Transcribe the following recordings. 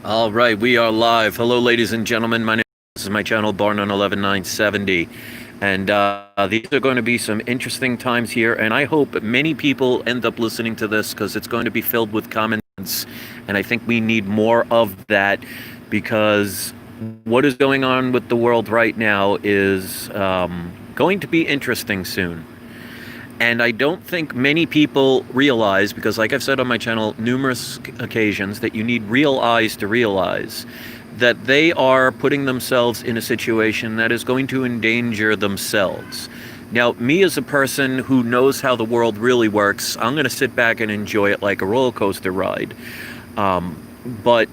All right, we are live. Hello, ladies and gentlemen. This is my channel, Barn on 11970, and these are going to be some interesting times here. And I hope many people end up listening to this because it's going to be filled with comments, and I think we need more of that because what is going on with the world right now is going to be interesting soon. And I don't think many people realize, because like I've said on my channel numerous occasions, that you need real eyes to realize that they are putting themselves in a situation that is going to endanger themselves. Now, me as a person who knows how the world really works, I'm going to sit back and enjoy it like a roller coaster ride. But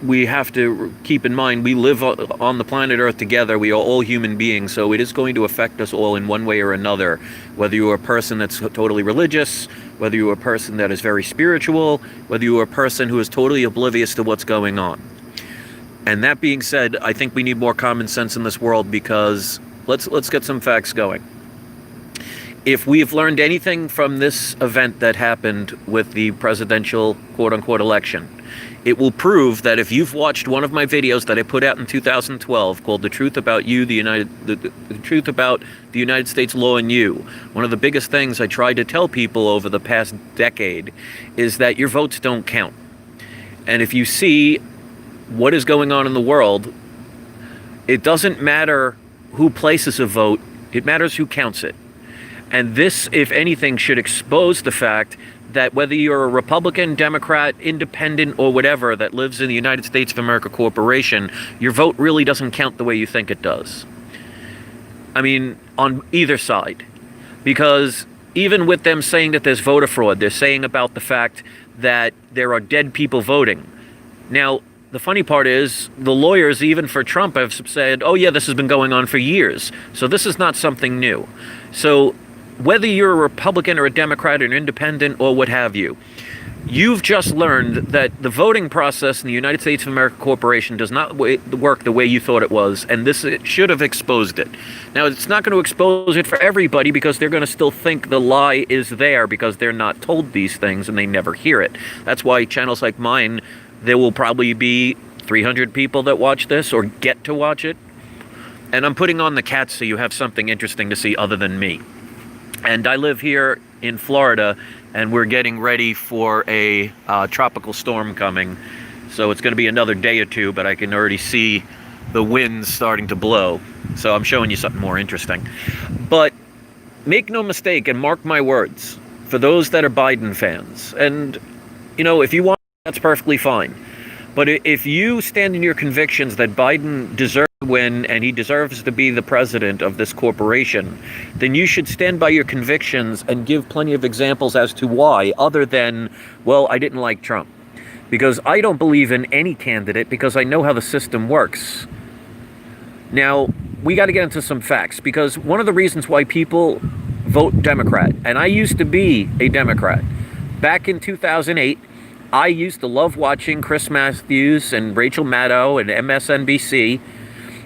we have to keep in mind we live on the planet Earth together. We are all human beings, so it is going to affect us all in one way or another. Whether you're a person that's totally religious, whether you're a person that is very spiritual, whether you're a person who is totally oblivious to what's going on. And that being said, I think we need more common sense in this world because let's get some facts going. If we've learned anything from this event that happened with the presidential quote-unquote election, it will prove that if you've watched one of my videos that I put out in 2012 called "The Truth About You, the Truth About the United States Law and You," one of the biggest things I tried to tell people over the past decade is that your votes don't count. And if you see what is going on in the world, it doesn't matter who places a vote, it matters who counts it. And this, if anything, should expose the fact that whether you're a Republican, Democrat, Independent, or whatever that lives in the United States of America Corporation, your vote really doesn't count the way you think it does. I mean, on either side. Because even with them saying that there's voter fraud, they're saying about the fact that there are dead people voting. Now, the funny part is, the lawyers, even for Trump, have said, oh yeah, this has been going on for years. So this is not something new. So whether you're a Republican or a Democrat or an Independent or what have you, you've just learned that the voting process in the United States of America Corporation does not work the way you thought it was, and this should have exposed it. Now, it's not going to expose it for everybody because they're going to still think the lie is there because they're not told these things and they never hear it. That's why channels like mine, there will probably be 300 people that watch this or get to watch it. And I'm putting on the cats so you have something interesting to see other than me. And I live here in Florida, and we're getting ready for a tropical storm coming. So it's going to be another day or two, but I can already see the winds starting to blow. So I'm showing you something more interesting. But make no mistake, and mark my words, for those that are Biden fans, and, you know, if you want, that's perfectly fine. But if you stand in your convictions that Biden deserves to win and he deserves to be the president of this corporation, then you should stand by your convictions and give plenty of examples as to why, other than, well, I didn't like Trump. Because I don't believe in any candidate because I know how the system works. Now, we got to get into some facts, because one of the reasons why people vote Democrat, and I used to be a Democrat, back in 2008, I used to love watching Chris Matthews and Rachel Maddow and MSNBC,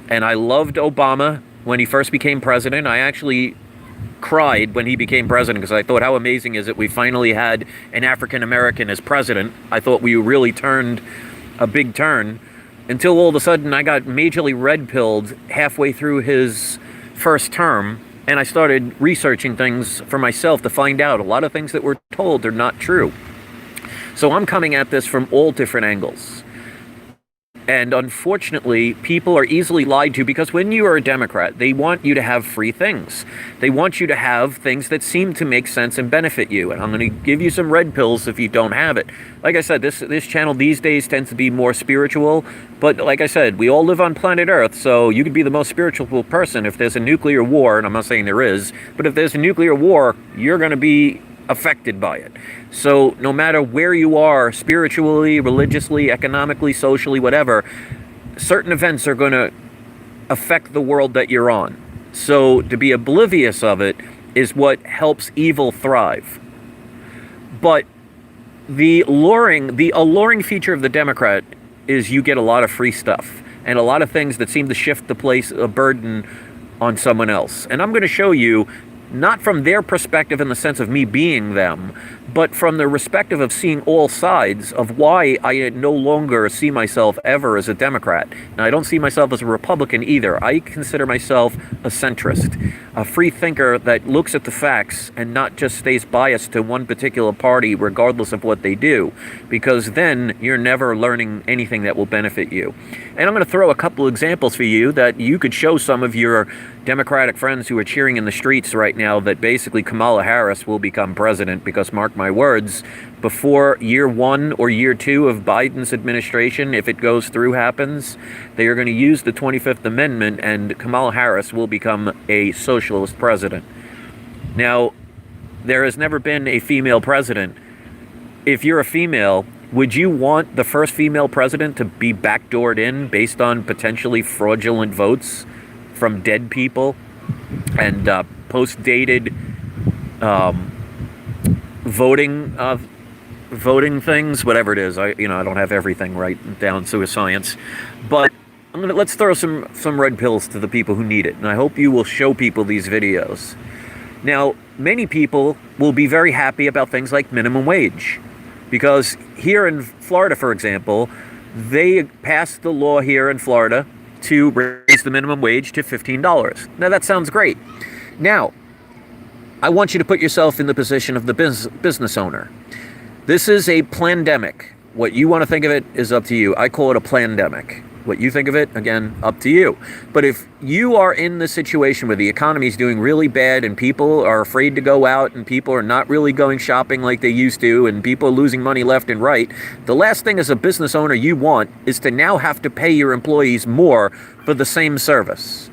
and I loved Obama when he first became president. I actually cried when he became president because I thought, how amazing is it we finally had an African American as president. I thought we really turned a big turn, until all of a sudden I got majorly red-pilled halfway through his first term, and I started researching things for myself to find out a lot of things that were told are not true. So I'm coming at this from all different angles. And unfortunately, people are easily lied to, because when you are a Democrat, they want you to have free things. They want you to have things that seem to make sense and benefit you. And I'm going to give you some red pills if you don't have it. Like I said, this channel these days tends to be more spiritual. But like I said, we all live on planet Earth, so you could be the most spiritual person. If there's a nuclear war, and I'm not saying there is, but if there's a nuclear war, you're going to be affected by it. So no matter where you are, spiritually, religiously, economically, socially, whatever, certain events are going to affect the world that you're on. So to be oblivious of it is what helps evil thrive. But the alluring feature of the Democrat is you get a lot of free stuff and a lot of things that seem to shift the burden on someone else. And I'm going to show you not from their perspective in the sense of me being them, but from the perspective of seeing all sides of why I no longer see myself ever as a Democrat. Now, I don't see myself as a Republican either. I consider myself a centrist, a free thinker that looks at the facts and not just stays biased to one particular party regardless of what they do, because then you're never learning anything that will benefit you. And I'm going to throw a couple examples for you that you could show some of your Democratic friends who are cheering in the streets right now that basically Kamala Harris will become president, because mark my words, before year 1 or year 2 of Biden's administration, if it goes through, happens, they are going to use the 25th Amendment and Kamala Harris will become a socialist president. Now, there has never been a female president. If you're a female, would you want the first female president to be backdoored in based on potentially fraudulent votes from dead people and post-dated voting things, whatever it is? I don't have everything right down to a science, but let's throw some red pills to the people who need it, and I hope you will show people these videos. Now, many people will be very happy about things like minimum wage, because here in Florida, for example, they passed the law here in Florida to raise the minimum wage to $15. Now, that sounds great. Now, I want you to put yourself in the position of the business owner. This is a plandemic. What you want to think of it is up to you. I call it a plandemic. What you think of it, again, up to you. But if you are in the situation where the economy is doing really bad and people are afraid to go out and people are not really going shopping like they used to and people are losing money left and right, the last thing as a business owner you want is to now have to pay your employees more for the same service.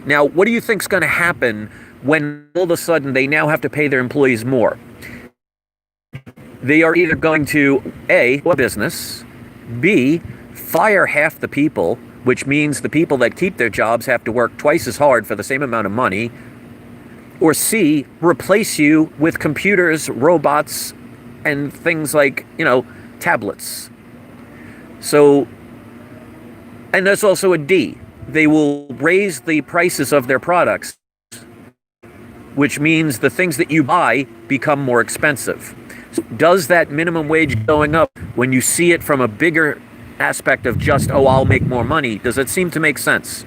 Now, what do you think is going to happen when all of a sudden they now have to pay their employees more? They are either going to A, business, B, fire half the people, which means the people that keep their jobs have to work twice as hard for the same amount of money, or C, replace you with computers, robots, and things like, tablets. So, and there's also a D. They will raise the prices of their products, which means the things that you buy become more expensive. So does that minimum wage going up, when you see it from a bigger aspect of just, I'll make more money, does it seem to make sense?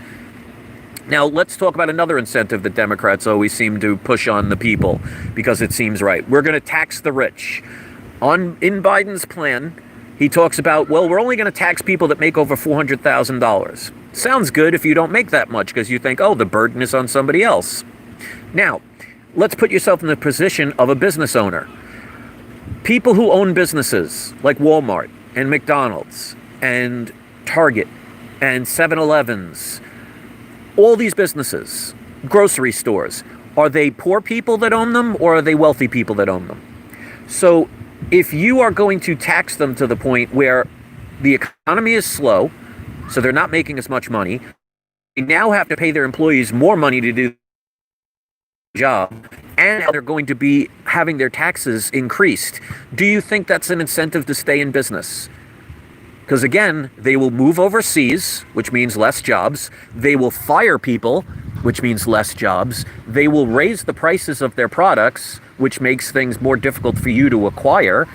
Now, let's talk about another incentive that Democrats always seem to push on the people because it seems right. We're going to tax the rich. In Biden's plan, he talks about, we're only going to tax people that make over $400,000. Sounds good if you don't make that much, because you think, the burden is on somebody else. Now, let's put yourself in the position of a business owner. People who own businesses like Walmart and McDonald's and Target and 7-Elevens, all these businesses, grocery stores, are they poor people that own them or are they wealthy people that own them? So if you are going to tax them to the point where the economy is slow, so they're not making as much money, they now have to pay their employees more money to do the job, and they're going to be having their taxes increased. Do you think that's an incentive to stay in business? Because again, they will move overseas, which means less jobs. They will fire people, which means less jobs. They will raise the prices of their products, which makes things more difficult for you to acquire.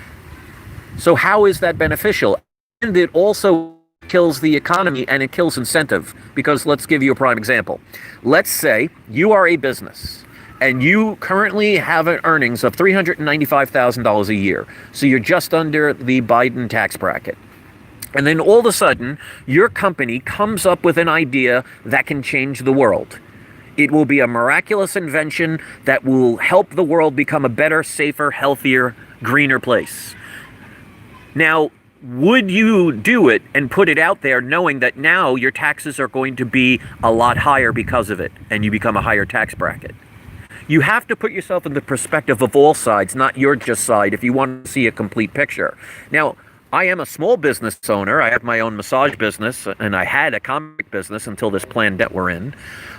So how is that beneficial? And it also kills the economy and it kills incentive. Because let's give you a prime example. Let's say you are a business and you currently have an earnings of $395,000 a year. So you're just under the Biden tax bracket. And then all of a sudden, your company comes up with an idea that can change the world. It will be a miraculous invention that will help the world become a better, safer, healthier, greener place. Now, would you do it and put it out there knowing that now your taxes are going to be a lot higher because of it and you become a higher tax bracket? You have to put yourself in the perspective of all sides, not your just side, if you want to see a complete picture. Now, I am a small business owner. I have my own massage business, and I had a comic business until this plan that we're in.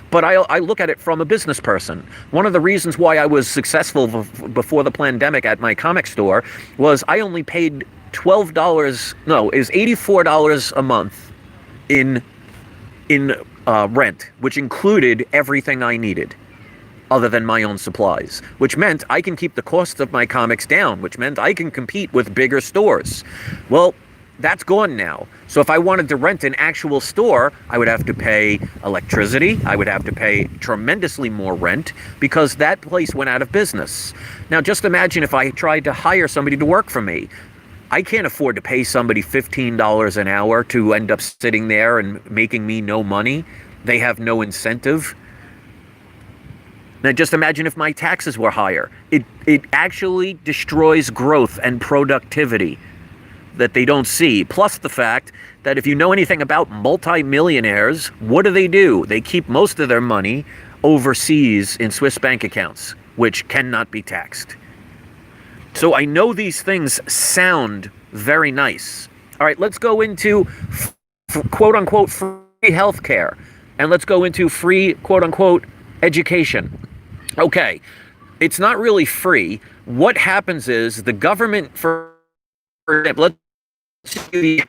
But I look at it from a business person. One of the reasons why I was successful before the pandemic at my comic store was I only paid $84 a month in rent, which included everything I needed. other than my own supplies, which meant I can keep the cost of my comics down, which meant I can compete with bigger stores. Well, that's gone now. So if I wanted to rent an actual store, I would have to pay electricity. I would have to pay tremendously more rent because that place went out of business. Now, just imagine if I tried to hire somebody to work for me. I can't afford to pay somebody $15 an hour to end up sitting there and making me no money. They have no incentive. Now, just imagine if my taxes were higher. It actually destroys growth and productivity that they don't see. Plus the fact that if you know anything about multimillionaires, what do? They keep most of their money overseas in Swiss bank accounts, which cannot be taxed. So I know these things sound very nice. All right, let's go into quote-unquote free healthcare. And let's go into free quote-unquote education. Okay, it's not really free. What happens is the government, the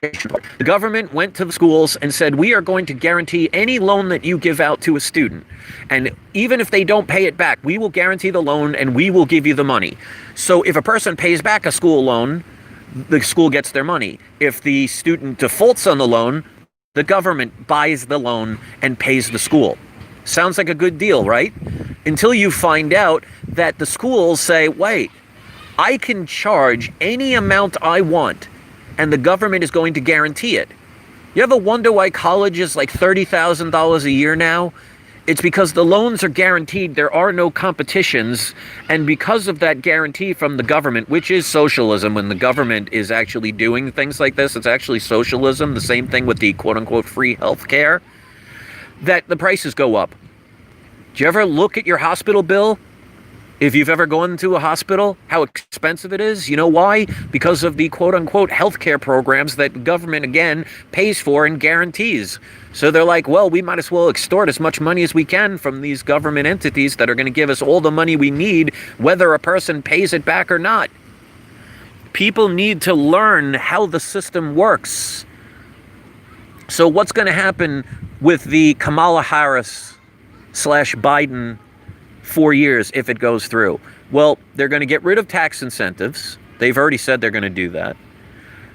government went to the schools and said, we are going to guarantee any loan that you give out to a student. And even if they don't pay it back, we will guarantee the loan and we will give you the money. So if a person pays back a school loan, the school gets their money. If the student defaults on the loan, the government buys the loan and pays the school. Sounds like a good deal, right? Until you find out that the schools say, wait, I can charge any amount I want, and the government is going to guarantee it. You ever wonder why college is like $30,000 a year now? It's because the loans are guaranteed, there are no competitions, and because of that guarantee from the government, which is socialism, when the government is actually doing things like this, it's actually socialism, the same thing with the quote-unquote free health care, that the prices go up. Do you ever look at your hospital bill? If you've ever gone to a hospital, how expensive it is? You know why? Because of the quote-unquote healthcare programs that the government, again, pays for and guarantees. So they're like, well, we might as well extort as much money as we can from these government entities that are going to give us all the money we need, whether a person pays it back or not. People need to learn how the system works. So what's going to happen with the Kamala Harris / Biden 4 years if it goes through? Well, they're going to get rid of tax incentives. They've already said they're going to do that.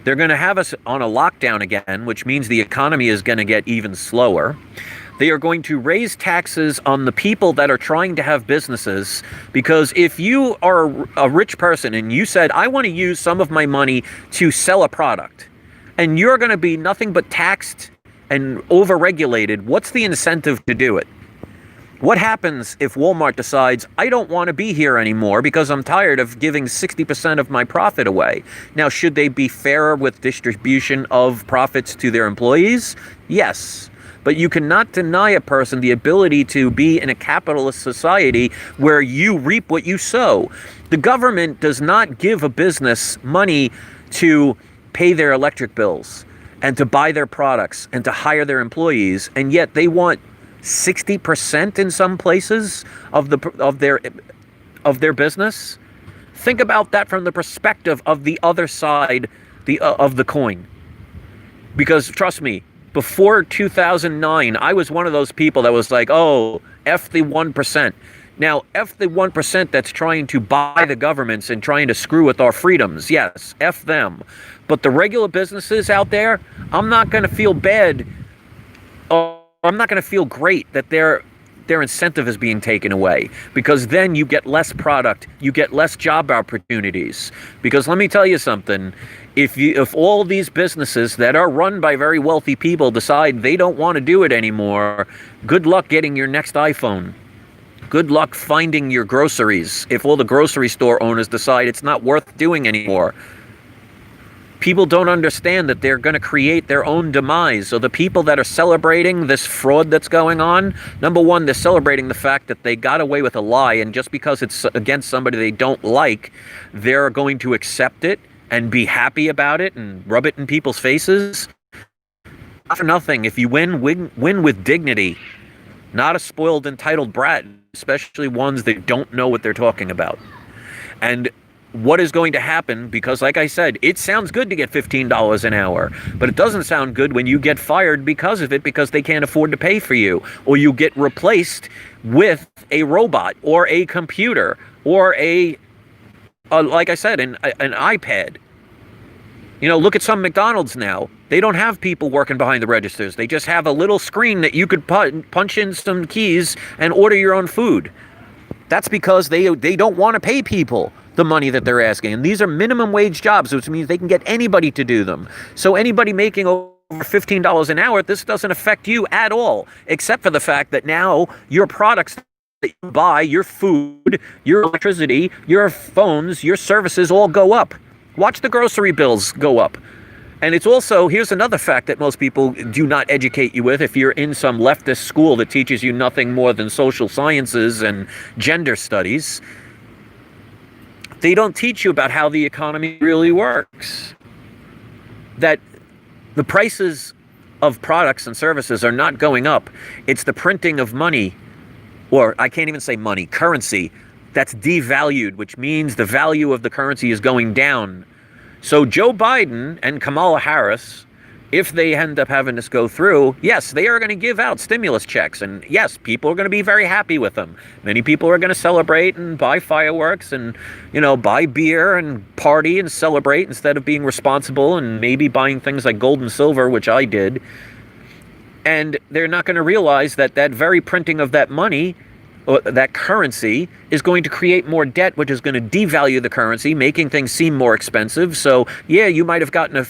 They're going to have us on a lockdown again, which means the economy is going to get even slower. They are going to raise taxes on the people that are trying to have businesses, because if you are a rich person and you said, I want to use some of my money to sell a product, and you're going to be nothing but taxed and over-regulated, what's the incentive to do it? What happens if Walmart decides, I don't want to be here anymore because I'm tired of giving 60% of my profit away? Now, should they be fairer with distribution of profits to their employees? Yes. But you cannot deny a person the ability to be in a capitalist society where you reap what you sow. The government does not give a business money to pay their electric bills and to buy their products and to hire their employees, and yet they want 60% in some places of their business. Think about that from the perspective of the other side of the coin. Because trust me, before 2009, I was one of those people that was like, oh, F the 1%. Now, F the 1% that's trying to buy the governments and trying to screw with our freedoms. Yes, F them. But the regular businesses out there, I'm not going to feel bad. I'm not going to feel great that their incentive is being taken away, because then you get less product, you get less job opportunities. Because let me tell you something, if all these businesses that are run by very wealthy people decide they don't want to do it anymore, good luck getting your next iPhone. Good luck finding your groceries if all the grocery store owners decide it's not worth doing anymore. People don't understand that they're going to create their own demise. So the people that are celebrating this fraud that's going on, number one, they're celebrating the fact that they got away with a lie, and just because it's against somebody they don't like, they're going to accept it and be happy about it and rub it in people's faces. Not for nothing. If you win with dignity, not a spoiled, entitled brat, especially ones that don't know what they're talking about. And what is going to happen, because like I said, it sounds good to get $15 an hour, but it doesn't sound good when you get fired because of it, because they can't afford to pay for you, or you get replaced with a robot or a computer or like I said, an iPad. You know, look at some McDonald's now. They don't have people working behind the registers. They just have a little screen that you could punch in some keys and order your own food. That's because they don't want to pay people the money that they're asking. And these are minimum wage jobs, which means they can get anybody to do them. So anybody making over $15 an hour, this doesn't affect you at all, except for the fact that now your products that you buy, your food, your electricity, your phones, your services all go up. Watch the grocery bills go up. And it's also, here's another fact that most people do not educate you with if you're in some leftist school that teaches you nothing more than social sciences and gender studies. They don't teach you about how the economy really works. That the prices of products and services are not going up. It's the printing of money, or I can't even say money, currency, that's devalued, which means the value of the currency is going down. So Joe Biden and Kamala Harris, if they end up having this go through, yes, they are going to give out stimulus checks. And yes, people are going to be very happy with them. Many people are going to celebrate and buy fireworks and, you know, buy beer and party and celebrate instead of being responsible and maybe buying things like gold and silver, which I did. And they're not going to realize that that very printing of that money, or that currency, is going to create more debt, which is going to devalue the currency, making things seem more expensive. So yeah, you might have gotten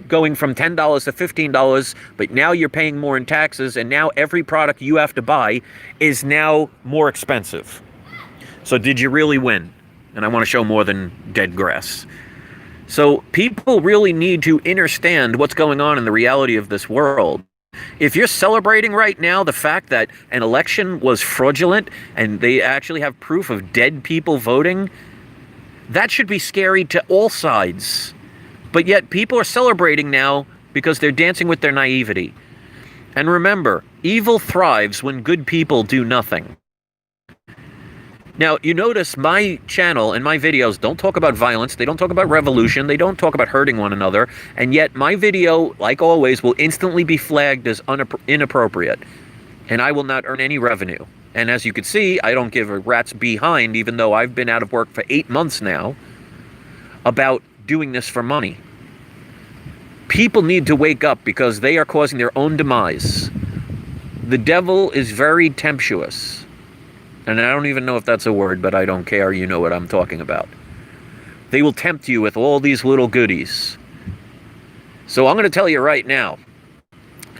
going from $10 to $15, but now you're paying more in taxes, and now every product you have to buy is now more expensive. So did you really win? And I want to show more than dead grass. So people really need to understand what's going on in the reality of this world. If you're celebrating right now the fact that an election was fraudulent and they actually have proof of dead people voting, that should be scary to all sides. But yet people are celebrating now because they're dancing with their naivety. And remember, evil thrives when good people do nothing. Now, you notice my channel and my videos don't talk about violence, they don't talk about revolution, they don't talk about hurting one another, and yet my video, like always, will instantly be flagged as inappropriate, and I will not earn any revenue. And as you can see, I don't give a rat's behind, even though I've been out of work for 8 months now, about doing this for money. People need to wake up because they are causing their own demise. The devil is very tempestuous. And I don't even know if that's a word, but I don't care. You know what I'm talking about. They will tempt you with all these little goodies. So I'm going to tell you right now,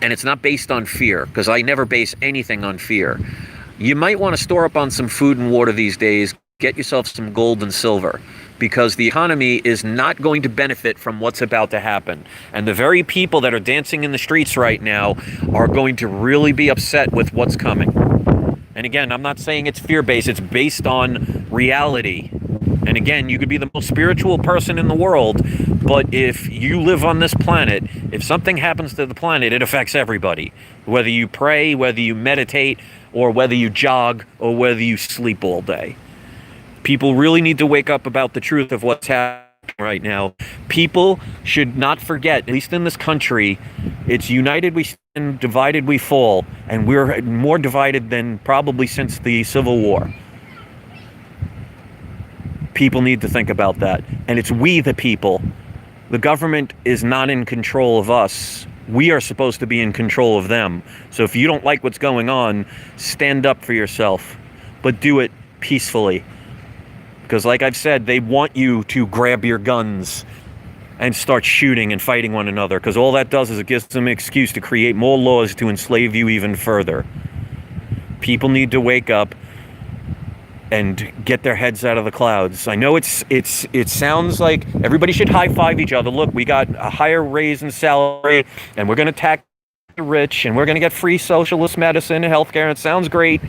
and it's not based on fear, because I never base anything on fear. You might want to store up on some food and water these days. Get yourself some gold and silver, because the economy is not going to benefit from what's about to happen. And the very people that are dancing in the streets right now are going to really be upset with what's coming. And again, I'm not saying it's fear-based, it's based on reality. And again, you could be the most spiritual person in the world, but if you live on this planet, if something happens to the planet, it affects everybody. Whether you pray, whether you meditate, or whether you jog, or whether you sleep all day. People really need to wake up about the truth of what's happening right now. People should not forget, at least in this country, it's united we stand, divided we fall, and we're more divided than probably since the Civil War. People need to think about that. And it's we the people. The government is not in control of us. We are supposed to be in control of them. So if you don't like what's going on, stand up for yourself, but do it peacefully. Because like I've said, they want you to grab your guns and start shooting and fighting one another, because all that does is it gives them an excuse to create more laws to enslave you even further. People need to wake up and get their heads out of the clouds. I know it sounds like everybody should high-five each other. Look, we got a higher raise in salary, and we're going to tax the rich, and we're going to get free socialist medicine and healthcare, and it sounds great.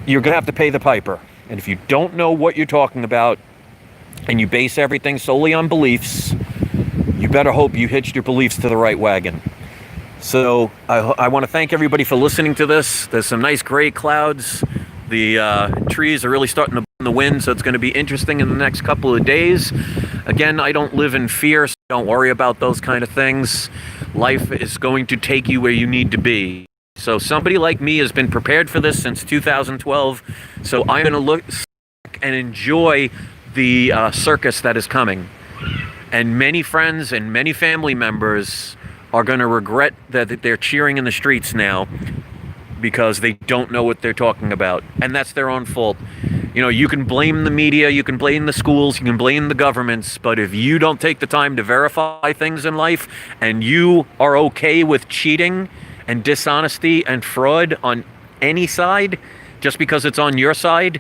You're going to have to pay the piper. And if you don't know what you're talking about, and you base everything solely on beliefs, you better hope you hitched your beliefs to the right wagon. So I want to thank everybody for listening to this. There's some nice gray clouds. The trees are really starting to in the wind, so it's going to be interesting in the next couple of days. Again, I don't live in fear, so don't worry about those kind of things. Life is going to take you where you need to be. So somebody like me has been prepared for this since 2012, so I'm going to look and enjoy the circus that is coming. And many friends and many family members are going to regret that they're cheering in the streets now because they don't know what they're talking about. And that's their own fault. You know, you can blame the media, you can blame the schools, you can blame the governments, but if you don't take the time to verify things in life and you are okay with cheating and dishonesty and fraud on any side, just because it's on your side,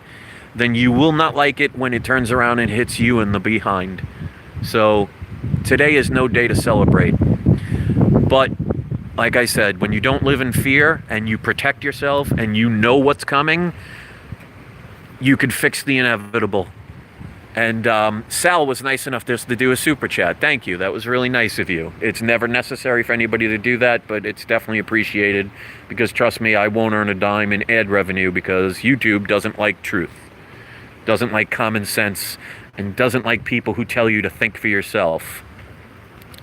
then you will not like it when it turns around and hits you in the behind. So today is no day to celebrate. But like I said, when you don't live in fear and you protect yourself and you know what's coming, you could fix the inevitable. And Sal was nice enough just to do a super chat. Thank you. That was really nice of you. It's never necessary for anybody to do that, but it's definitely appreciated because trust me, I won't earn a dime in ad revenue because YouTube doesn't like truth, doesn't like common sense, and doesn't like people who tell you to think for yourself.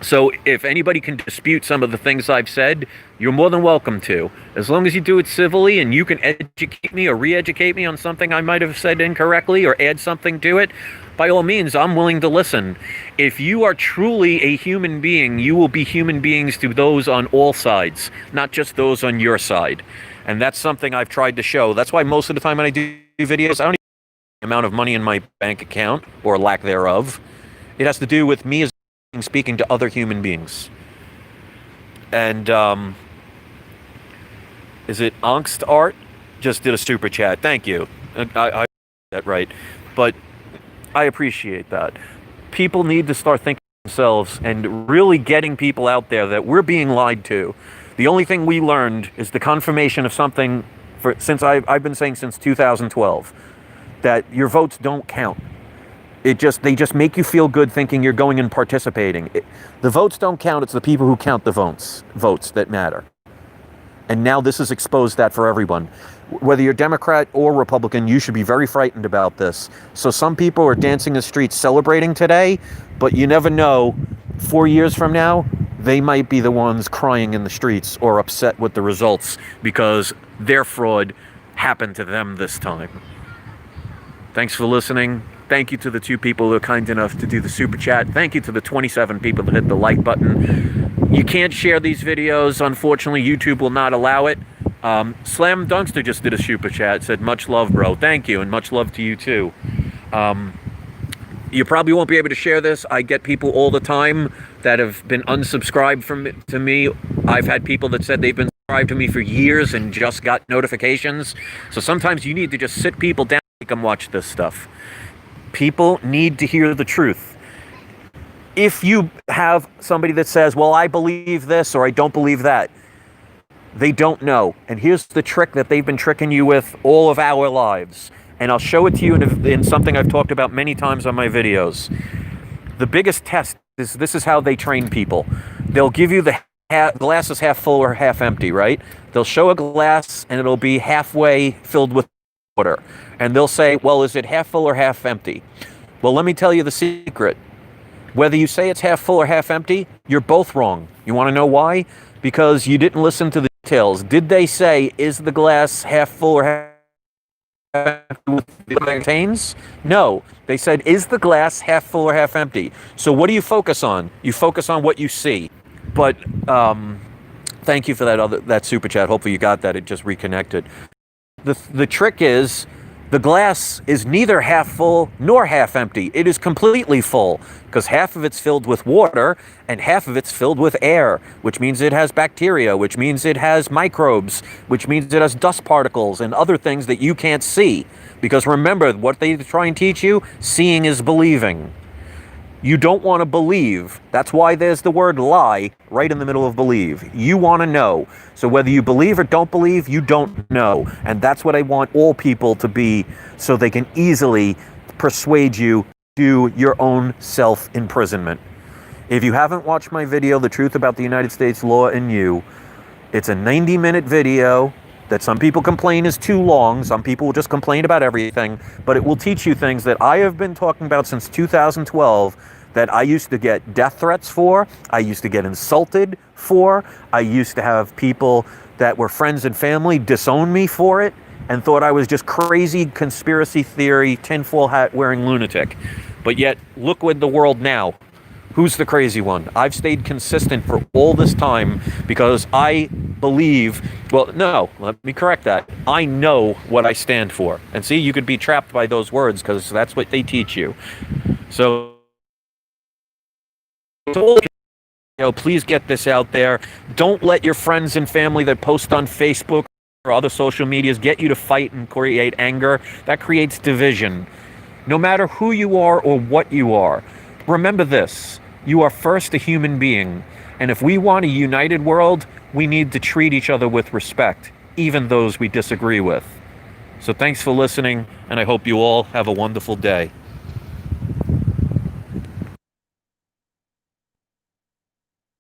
So if anybody can dispute some of the things I've said, you're more than welcome to. As long as you do it civilly and you can educate me or re-educate me on something I might have said incorrectly or add something to it, by all means, I'm willing to listen. If you are truly a human being, you will be human beings to those on all sides, not just those on your side. And that's something I've tried to show. That's why most of the time when I do videos, I don't even know the amount of money in my bank account, or lack thereof. It has to do with me as speaking to other human beings. And is it Angst Art? Just did a super chat. Thank you. I that right. But I appreciate that. People need to start thinking themselves and really getting people out there that we're being lied to. The only thing we learned is the confirmation of something since I've been saying since 2012, that your votes don't count. They just make you feel good thinking you're going and participating. The votes don't count. It's the people who count the votes that matter. And now this has exposed that for everyone. Whether you're Democrat or Republican, you should be very frightened about this. So some people are dancing the streets celebrating today, but you never know. 4 years from now, they might be the ones crying in the streets or upset with the results because their fraud happened to them this time. Thanks for listening. Thank you to the 2 people who are kind enough to do the super chat. Thank you to the 27 people that hit the like button. You can't share these videos. Unfortunately, YouTube will not allow it. Slam Dunkster just did a super chat. Said, much love, bro. Thank you, and much love to you, too. You probably won't be able to share this. I get people all the time that have been unsubscribed to me. I've had people that said they've been subscribed to me for years and just got notifications. So sometimes you need to just sit people down and make them watch this stuff. People need to hear the truth. If you have somebody that says, well, I believe this or I don't believe that, they don't know. And here's the trick that they've been tricking you with all of our lives. And I'll show it to you in something I've talked about many times on my videos. The biggest test is, this is how they train people. They'll give you the glass is half full or half empty, right? They'll show a glass and it'll be halfway filled with water. And they'll say, well, is it half full or half empty? Well, let me tell you the secret. Whether you say it's half full or half empty, you're both wrong. You want to know why? Because you didn't listen to the details. Did they say, is the glass half full or half empty with what it contains? No. They said, is the glass half full or half empty? So what do you focus on? You focus on what you see. But thank you for that super chat. Hopefully you got that. It just reconnected. The trick is, the glass is neither half full nor half empty. It is completely full because half of it's filled with water and half of it's filled with air, which means it has bacteria, which means it has microbes, which means it has dust particles and other things that you can't see. Because remember, what they try and teach you, seeing is believing. You don't want to believe. That's why there's the word lie right in the middle of believe. You want to know. So whether you believe or don't believe, you don't know. And that's what I want all people to be, so they can easily persuade you to your own self-imprisonment. If you haven't watched my video, The Truth About the United States Law and You, it's a 90-minute video. that some people complain is too long. Some people will just complain about everything, but it will teach you things that I have been talking about since 2012 that I used to get death threats for, I used to get insulted for, I used to have people that were friends and family disown me for it and thought I was just crazy conspiracy theory, tinfoil hat wearing lunatic. But yet, look with the world now. Who's the crazy one? I've stayed consistent for all this time because I believe, well, no, let me correct that. I know what I stand for. And see, you could be trapped by those words because that's what they teach you. So, please get this out there. Don't let your friends and family that post on Facebook or other social medias get you to fight and create anger. That creates division. No matter who you are or what you are, remember this. You are first a human being, and if we want a united world, we need to treat each other with respect, even those we disagree with. So thanks for listening, and I hope you all have a wonderful day.